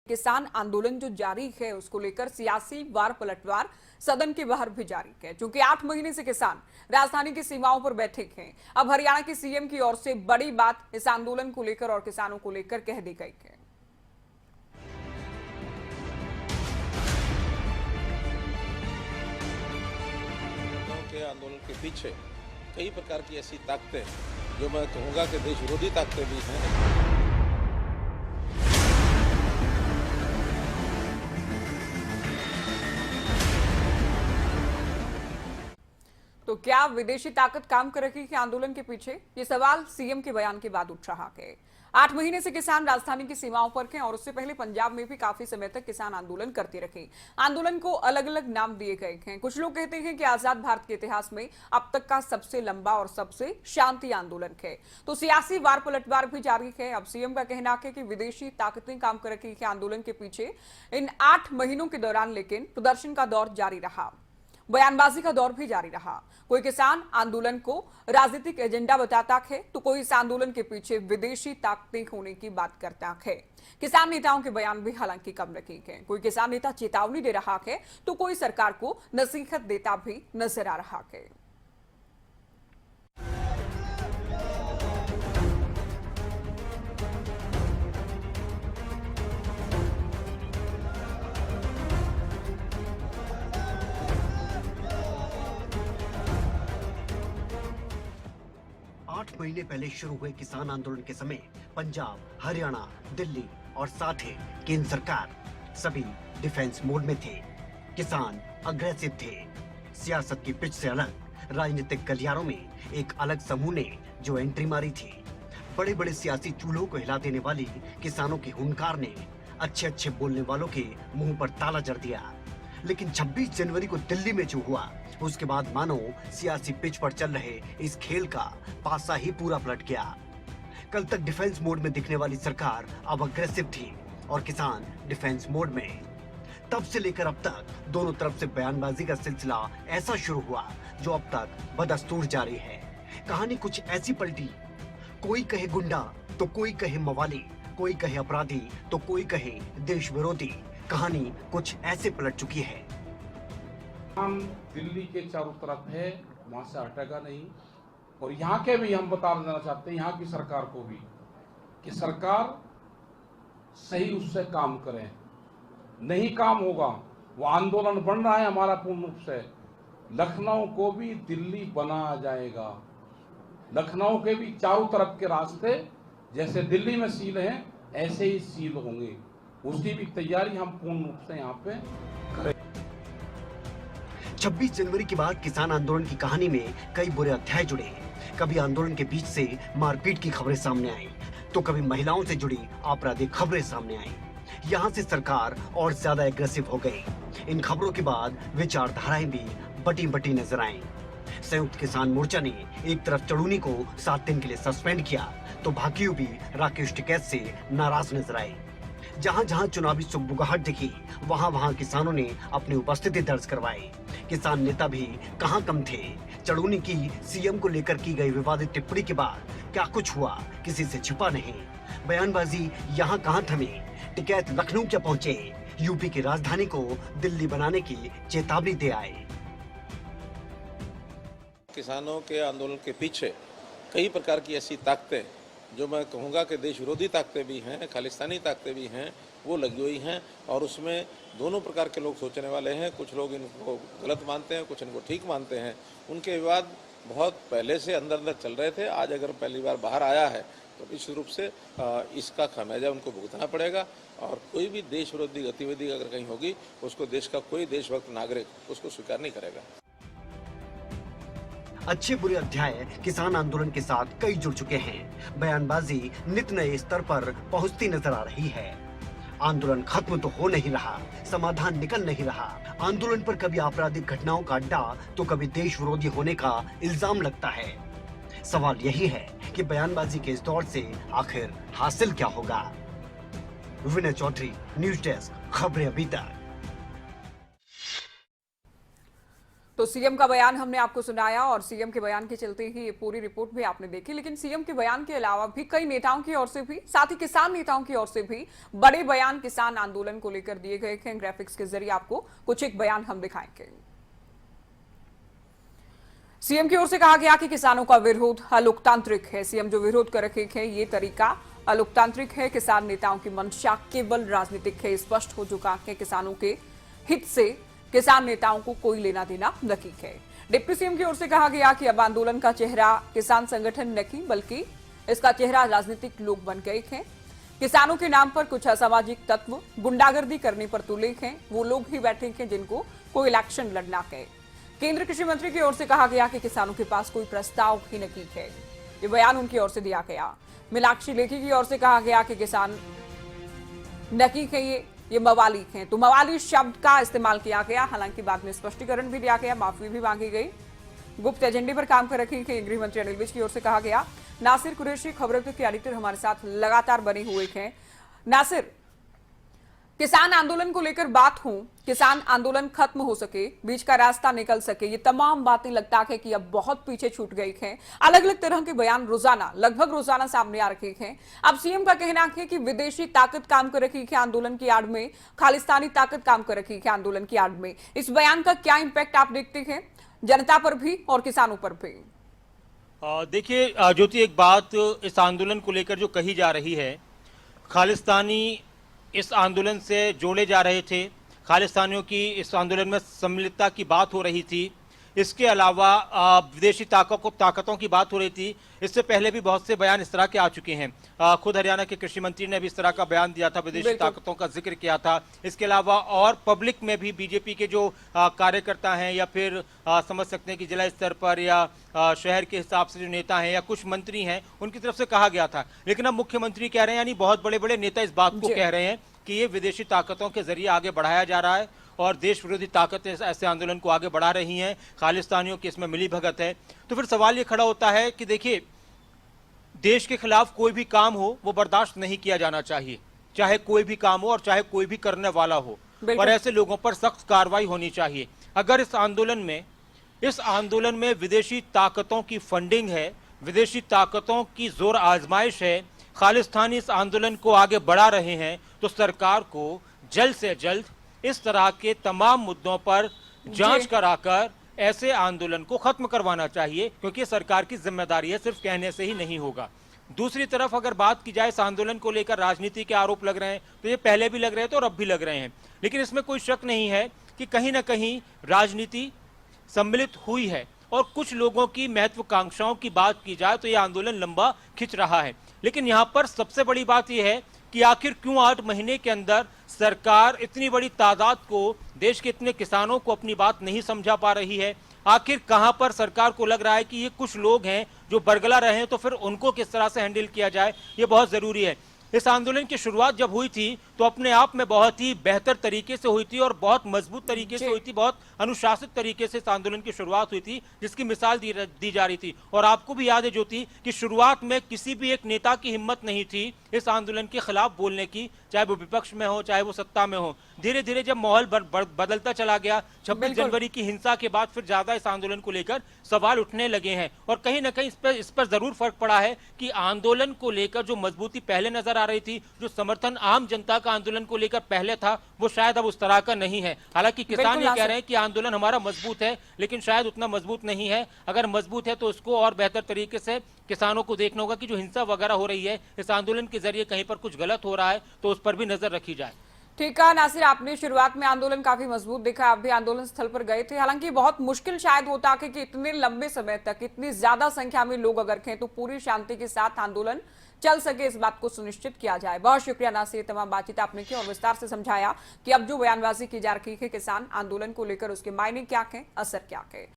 किसान आंदोलन जो जारी है उसको लेकर सियासी वार पलटवार सदन के बाहर भी जारी है, क्योंकि 8 महीने से किसान राजधानी की सीमाओं पर बैठे हैं। अब हरियाणा के सीएम की ओर से बड़ी बात इस आंदोलन को लेकर और किसानों को लेकर कह दी गई है। के आंदोलन के पीछे कई प्रकार की ऐसी ताकतें, जो मैं कहूंगा कि देश विरोधी ताकतें भी हैं। तो क्या विदेशी ताकत काम कर रही है आंदोलन के पीछे? ये सवाल सीएम के बयान के बाद उठ रहा है। 8 महीने से किसान राजधानी की सीमाओं पर हैं और उससे पहले पंजाब में भी काफी समय तक किसान आंदोलन करते रहे। आंदोलन को अलग अलग नाम दिए गए हैं। कुछ लोग कहते हैं कि आजाद भारत के इतिहास में अब तक का सबसे लंबा और सबसे शांति आंदोलन है। तो सियासी वार पलटवार भी जारी है। अब सीएम का कहना है कि विदेशी ताकतें काम कर रही है आंदोलन के पीछे। इन 8 महीनों के दौरान लेकिन प्रदर्शन का दौर जारी रहा, बयानबाजी का दौर भी जारी रहा। कोई किसान आंदोलन को राजनीतिक एजेंडा बताता है, तो कोई इस आंदोलन के पीछे विदेशी ताकतें होने की बात करता है। किसान नेताओं के बयान भी हालांकि कम रखे हैं। कोई किसान नेता चेतावनी दे रहा है, तो कोई सरकार को नसीहत देता भी नजर आ रहा है। 8 महीने पहले शुरू हुए किसान आंदोलन के समय पंजाब, हरियाणा, दिल्ली और साथ ही केंद्र सरकार सभी डिफेंस मोड में थे। किसान अग्रेसिव थे। सियासत की पिच से अलग राजनीतिक गलियारों में एक अलग समूह ने जो एंट्री मारी थी। बड़े बड़े सियासी चूल्हों को हिला देने वाली किसानों की हुंकार ने अच्छे अच्छे बोलने वालों के मुंह पर ताला जड़ दिया। लेकिन 26 जनवरी को दिल्ली में जो हुआ, उसके बाद मानो सियासी पिच पर चल रहे इस खेल का पासा ही पूरा पलट गया। कल तक डिफेंस मोड में दिखने वाली सरकार अब अग्रेसिव थी और किसान डिफेंस मोड में। तब से लेकर अब तक दोनों तरफ से बयानबाजी का सिलसिला ऐसा शुरू हुआ जो अब तक बदस्तूर जारी है। कहानी कुछ ऐसी पलटी, कोई कहे गुंडा तो कोई कहे मवाली, कोई कहे अपराधी तो कोई कहे देश विरोधी। कहानी कुछ ऐसे पलट चुकी है। हम दिल्ली के चारों तरफ है, वहां से हटेगा नहीं। और यहाँ के भी हम बता देना चाहते हैं, यहाँ की सरकार को भी, कि सरकार सही उससे काम करे। नहीं काम होगा, वो आंदोलन बन रहा है हमारा पूर्ण रूप से। लखनऊ को भी दिल्ली बनाया जाएगा। लखनऊ के भी चारों तरफ के रास्ते जैसे दिल्ली में सील हैं, ऐसे ही सील होंगे। उसकी भी तैयारी हम पूर्ण रूप से यहाँ पे करें। 26 जनवरी के बाद किसान आंदोलन की कहानी में कई बुरे अध्याय जुड़े। कभी आंदोलन के बीच से मारपीट की खबरें सामने आई, तो कभी महिलाओं से जुड़ी आपराधिक खबरें सामने आई। यहाँ से सरकार और ज्यादा एग्रेसिव हो गई। इन खबरों के बाद विचारधाराएं भी बटी बटी नजर आईं। संयुक्त किसान मोर्चा ने एक तरफ चड़ूनी को 7 दिन के लिए सस्पेंड किया, तो भाकियू भी राकेश टिकैत से नाराज नजर आए। जहां जहां चुनावी सुगबुगाहट दिखी, वहां वहां किसानों ने अपनी उपस्थिति दर्ज करवाई। किसान नेता भी कहां कम थे। चड़ूनी की सीएम को लेकर की गई विवादित टिप्पणी के बाद क्या कुछ हुआ, किसी से छिपा नहीं। बयानबाजी यहां कहां थमी। टिकैत लखनऊ क्या पहुंचे, यूपी की राजधानी को दिल्ली बनाने की चेतावनी दे आए। किसानों के आंदोलन के पीछे कई प्रकार की ऐसी ताकतें, जो मैं कहूँगा कि देश विरोधी ताकतें भी हैं, खालिस्तानी ताकतें भी हैं, वो लगी हुई हैं। और उसमें दोनों प्रकार के लोग सोचने वाले हैं। कुछ लोग इनको गलत मानते हैं, कुछ इनको ठीक मानते हैं। उनके विवाद बहुत पहले से अंदर अंदर चल रहे थे। आज अगर पहली बार बाहर आया है तो निश्चित रूप से इसका खामियाजा उनको भुगतना पड़ेगा। और कोई भी देश विरोधी गतिविधि अगर कहीं होगी, उसको देश का कोई देशभक्त नागरिक उसको स्वीकार नहीं करेगा। अच्छे बुरे अध्याय किसान आंदोलन के साथ कई जुड़ चुके हैं। बयानबाजी नित नए स्तर पर पहुंचती नजर आ रही है। आंदोलन खत्म तो हो नहीं रहा, समाधान निकल नहीं रहा। आंदोलन पर कभी आपराधिक घटनाओं का अड्डा तो कभी देश विरोधी होने का इल्जाम लगता है। सवाल यही है कि बयानबाजी के इस दौर से आखिर हासिल क्या होगा। विनय चौधरी, न्यूज डेस्क, खबरें अभी तक। तो सीएम का बयान हमने आपको सुनाया और सीएम के बयान के चलते ही ये पूरी रिपोर्ट भी आपने देखी, लेकिन सीएम के बयान के अलावा भी कई नेताओं की ओर से भी, साथ ही किसान नेताओं की ओर से भी बड़े बयान किसान आंदोलन को लेकर दिए गए हैं। ग्राफिक्स के जरिए आपको कुछ एक बयान हम दिखाएंगे। सीएम की ओर से कहा गया कि किसानों का विरोध अलोकतांत्रिक है। सीएम जो विरोध कर रहे हैं ये तरीका अलोकतांत्रिक है। किसान नेताओं की मंशा केवल राजनीतिक है। स्पष्ट हो चुका है किसानों के हित से किसान नेताओं को कोई लेना देना नहीं है। डिप्टी सीएम की ओर से कहा गया कि अब आंदोलन का चेहरा किसान संगठन नहीं बल्कि इसका चेहरा राजनीतिक लोग बन गए हैं। किसानों के नाम पर कुछ असामाजिक तत्व गुंडागर्दी करने पर तुले हैं। वो लोग ही बैठे हैं जिनको कोई इलेक्शन लड़ना है। केंद्र कृषि मंत्री की ओर से कहा गया कि किसानों के पास कोई प्रस्ताव ही नहीं है। ये बयान उनकी ओर से दिया गया। मीनाक्षी लेखी की ओर से कहा गया कि किसान नकी है ये मवाली हैं। तो मवाली शब्द का इस्तेमाल किया गया। हालांकि बाद में स्पष्टीकरण भी दिया गया, माफी भी मांगी गई। गुप्त एजेंडे पर काम कर रहे हैं। गृह मंत्री अनिल विज की ओर से कहा गया। नासिर कुरैशी खबरों के एडिटर हमारे साथ लगातार बने हुए हैं। नासिर, किसान आंदोलन को लेकर बात हो, किसान आंदोलन खत्म हो सके, बीच का रास्ता निकल सके, ये तमाम बातें लगता है कि अब बहुत पीछे छूट गई हैं। अलग अलग तरह के बयान रोजाना लगभग रोजाना सामने आ रहे हैं। अब सीएम का कहना है कि विदेशी ताकत काम कर रही है आंदोलन की आड़ में, खालिस्तानी ताकत काम कर रही है आंदोलन की आड़ में। इस बयान का क्या इंपैक्ट आप देखते हैं जनता पर भी और किसानों पर भी? देखिए ज्योति, एक बात इस आंदोलन को लेकर जो कही जा रही है, खालिस्तानी इस आंदोलन से जोड़े जा रहे थे, खालिस्तानियों की इस आंदोलन में सम्मिलितता की बात हो रही थी। इसके अलावा विदेशी ताकतों की बात हो रही थी। इससे पहले भी बहुत से बयान इस तरह के आ चुके हैं। खुद हरियाणा के कृषि मंत्री ने भी इस तरह का बयान दिया था, विदेशी ताकतों का जिक्र किया था। इसके अलावा और पब्लिक में भी बीजेपी के जो कार्यकर्ता हैं या फिर समझ सकते हैं कि जिला स्तर पर या शहर के हिसाब से जो नेता हैं या कुछ मंत्री हैं, उनकी तरफ से कहा गया था। लेकिन अब मुख्यमंत्री कह रहे हैं, यानी बहुत बड़े बड़े नेता इस बात को कह रहे हैं कि ये विदेशी ताकतों के जरिए आगे बढ़ाया जा रहा है और देश विरोधी ताकतें ऐसे आंदोलन को आगे बढ़ा रही हैं, खालिस्तानियों की इसमें मिलीभगत है। तो फिर सवाल ये खड़ा होता है कि देखिए, देश के खिलाफ कोई भी काम हो वो बर्दाश्त नहीं किया जाना चाहिए, चाहे कोई भी काम हो और चाहे कोई भी करने वाला हो, और ऐसे लोगों पर सख्त कार्रवाई होनी चाहिए। अगर इस आंदोलन में विदेशी ताकतों की फंडिंग है, विदेशी ताकतों की जोर आजमाइश है, खालिस्तानी इस आंदोलन को आगे बढ़ा रहे हैं, तो सरकार को जल्द से जल्द इस तरह के तमाम मुद्दों पर जांच कराकर ऐसे आंदोलन को खत्म करवाना चाहिए, क्योंकि सरकार की जिम्मेदारी है, सिर्फ कहने से ही नहीं होगा। दूसरी तरफ अगर बात की जाए, इस आंदोलन को लेकर राजनीति के आरोप लग रहे हैं, तो ये पहले भी लग रहे थे और अब भी लग रहे हैं। लेकिन इसमें कोई शक नहीं है कि कहीं ना कहीं राजनीति सम्मिलित हुई है और कुछ लोगों की महत्वाकांक्षाओं की बात की जाए तो यह आंदोलन लंबा खिंच रहा है। लेकिन यहां पर सबसे बड़ी बात यह है कि आखिर क्यों 8 महीने के अंदर सरकार इतनी बड़ी तादाद को, देश के इतने किसानों को अपनी बात नहीं समझा पा रही है। आखिर कहां पर सरकार को लग रहा है कि ये कुछ लोग हैं जो बरगला रहे हैं, तो फिर उनको किस तरह से हैंडल किया जाए, ये बहुत जरूरी है। इस आंदोलन की शुरुआत जब हुई थी तो अपने आप में बहुत ही बेहतर तरीके से हुई थी और बहुत मजबूत तरीके से हुई थी, बहुत अनुशासित तरीके से इस आंदोलन की शुरुआत हुई थी, जिसकी मिसाल दी जा रही थी। और आपको भी याद है ज्योति कि शुरुआत में किसी भी एक नेता की हिम्मत नहीं थी इस आंदोलन के खिलाफ बोलने की, चाहे वो विपक्ष में हो चाहे वो सत्ता में हो। धीरे धीरे जब माहौल बदलता चला गया, 26 जनवरी की हिंसा के बाद फिर ज्यादा इस आंदोलन को लेकर सवाल उठने लगे हैं। और कहीं ना कहीं इस पर जरूर फर्क पड़ा है कि आंदोलन को लेकर जो मजबूती पहले नजर आ रही थी, जो समर्थन आम जनता का आंदोलन को लेकर पहले था, वो शायद अब उस तरह का नहीं है। हालांकि किसान ये कह रहे हैं कि आंदोलन हमारा मजबूत है, लेकिन शायद उतना मजबूत नहीं है। अगर मजबूत है तो उसको और बेहतर तरीके से किसानों को देखना होगा कि जो हिंसा वगैरह हो रही है इस आंदोलन के जरिए कहीं पर कुछ गलत हो रहा है तो उस पर भी नजर रखी जाए। ठीक है नासिर, आपने शुरुआत में आंदोलन काफी मजबूत देखा, आप भी आंदोलन स्थल पर गए थे। हालांकि बहुत मुश्किल शायद होता है कि इतने लंबे समय तक इतनी ज्यादा संख्या में लोग अगर थे तो पूरी शांति के साथ आंदोलन चल सके, इस बात को सुनिश्चित किया जाए। बहुत शुक्रिया नासिर, तमाम बातचीत आपने की और विस्तार से समझाया कि अब जो बयानबाजी की जा रही है किसान आंदोलन को लेकर उसके मायने क्या है, असर क्या है।